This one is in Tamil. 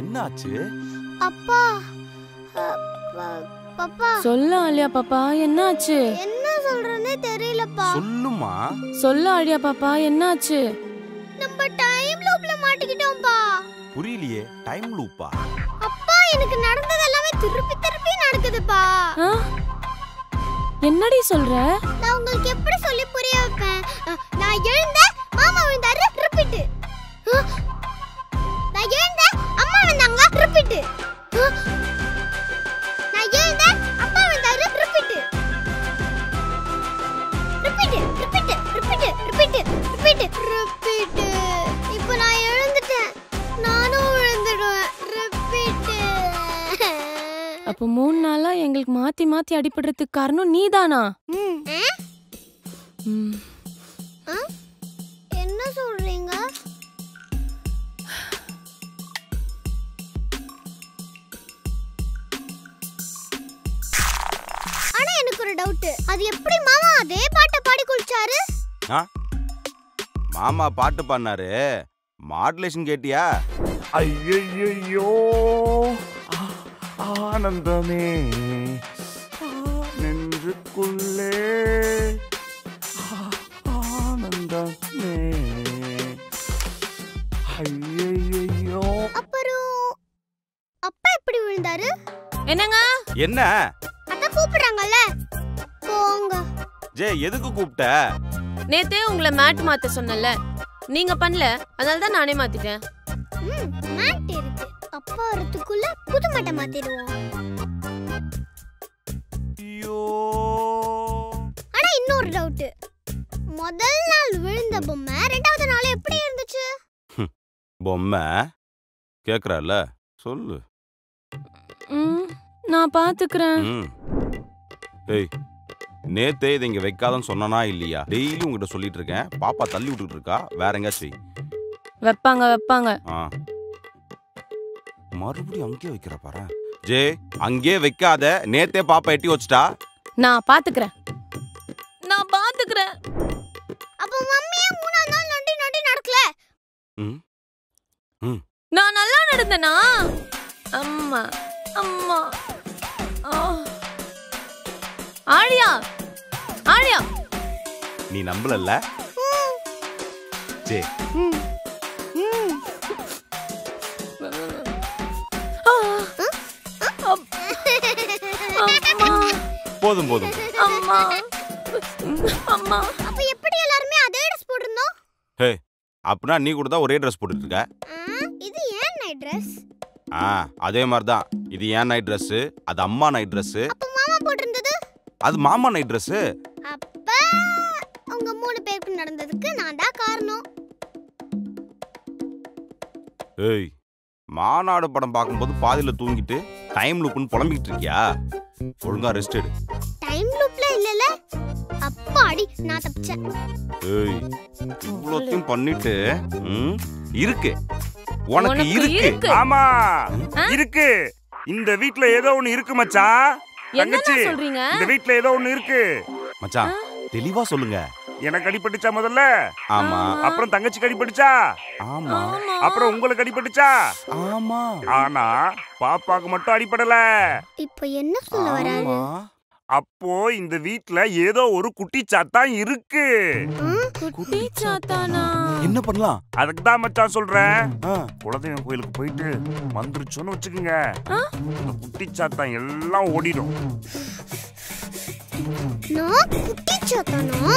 என்னாச்சு? அப்பா பாப்பா சொல்ல ஆலியா பாப்பா என்னாச்சு? என்ன சொல்றேனே தெரியலப்பா. சொல்லுமா. சொல்ல ஆலியா பாப்பா என்னாச்சு? நம்ம டைம் லூப்ல மாட்டிக்கிட்டோம்பா. புரியலையே. டைம் லூப்பா? அப்பா எனக்கு நடந்தது எல்லாமே திருப்பி திருப்பி நடக்குதுப்பா. என்னடி சொல்ற? நான் உங்களுக்கு எப்படி சொல்லி புரிய வைப்பேன்? நான் எழுந்தேன், மாமா விழுந்தாரு, ரிப்பீட். நான் எழுந்தேன், அம்மா விழுந்தாங்க, ரிப்பீட். நான் எழுந்தேன், அப்பா விழுந்தாரு, repeat. Repeat repeat repeat repeat repeat ரிப்பீட். இப்போ நான் எழுந்துட்டேன், நானும் விழுந்துடுவேன், ரிப்பீட். அப்போ 3 நாளா எங்களுக்கு மாத்தி மாத்தி அடிபடுறதுக்கு காரணம் நீதானா? என்ன சொல்றீங்க? ஆனா எனக்கு ஒரு டவுட். அது எப்படி மாமா அதே பாட்டை பாடி குளிச்சாரு? மாமா பாட்டு பாடினாரு, மாடுலேஷன் கேட்டியா? ஐயோ ஆனந்தமே நெஞ்சுக்குள்ளே ஆனந்தமே. ஐயோ அப்புறம் அப்பா எப்படி விழுந்தாரு? என்னங்க? என்ன? அத கூப்பிடுறாங்கல்ல, போங்க. ஜே எதுக்கு கூப்பிட்ட? நேத்தே உங்களை மேட் மாத்த சொன்னல, நீங்க பண்ணல, அதனால தான் நானே மாத்திட்டேன். மேட் இருக்கு, அப்பா வரதுக்குள்ள புது மேட்டை மாத்திடுவோம். ஐயோ. ஆனா இன்னொரு டவுட். முதல் நாள் விழுந்த பொம்மை ரெண்டாவது நாள் எப்படி இருந்துச்சு? பொம்மை கேக்குறல, சொல்லு. நான் பாத்துக்கிறேன். ஏய், நேத்தே இதை இங்க வைக்காதன்னு சொன்னா இல்லையா? டெய்லி உங்ககிட்ட சொல்லிட்டு இருக்கேன். பாப்பா தள்ளி விட்டுட்டு இருக்கா, வேற எங்கேயாச்சும் வைப்பாங்க. மறுபடியும் அங்கேயே வைக்கிற பாரு. ஜே அங்கேயே வைக்காத, நேத்தே பாப்பா எட்டி வச்சுட்டா. நான் பாத்துக்கிறேன். அப்ப மம்மியே 3ஆவது நாள் நொண்டி நொண்டி நடக்கல. நான் நல்லா நடந்தேனா? அம்மா ஆழியா நீ நம்பலல்ல? ஜே போதும். அம்மா அப்ப எப்படி எல்லாரும் அதே ட்ரெஸ் போட்டுறோம்? ஹே, அப்படினா நீ கூட தான் ஒரே ட்ரெஸ் போட்டுட்டு இருக்க. இது ஏன் நைட் ட்ரெஸ்? அதே மாதிரி தான். இது ஏன் நைட் ட்ரெஸ், அது அம்மா நைட் ட்ரெஸ். அப்ப மாமா போட்டிருந்தது? அது மாமா நைட் ட்ரெஸ். அப்ப உங்க 3 பேருக்கு நடந்ததுக்கு நான் தான் காரணம். ஏய், மாநாடு படம் பார்க்கும்போது பாதியில தூங்கிட்டு டைம் லூப்னு புலம்பிக்கிட்டு இருக்கியா? ஒழுங்கா ரெஸ்ட் எடு. டைம் லூப்ல இல்லல, அப்பாடி நான் தப்பிச்சேன். ஏய், இவ்வளோத்தையும் பண்ணிட்டு இருக்கு, உனக்கு இருக்கு. ஆமா இருக்கு. இந்த வீட்ல ஏதோ ஒண்ணு இருக்கு மச்சான். தங்கச்சி, இந்த வீட்ல ஏதோ ஒண்ணு இருக்கு மச்சான். தெளிவா சொல்லுங்க. எனக்கு அடிபட்டுச்சா முதல்ல? ஆமா. அப்புறம் தங்கச்சிக்கு அடிபட்டுச்சா? ஆமா. அப்புறம் உங்களுக்கு அடிபட்டுச்சா? ஆமா. ஆனா பாப்பாக்கு மட்டும் அடிபடல. இப்போ என்ன சொல்ல வராரு? அப்போ இந்த வீட்ல ஏதோ ஒரு குட்டி சாத்தான் இருக்கு. குட்டி சாத்தானா? என்ன பண்ணலாம்? அதுக்கு தான் மச்சான் சொல்றேன். குலதெய்வம் கோயிலுக்கு போயிட்டு வந்துருச்சோன்னு வச்சுக்கோங்க, இந்த குட்டி சாத்தான் எல்லாம் ஓடிடும். நான் குட்டி சாத்தானா?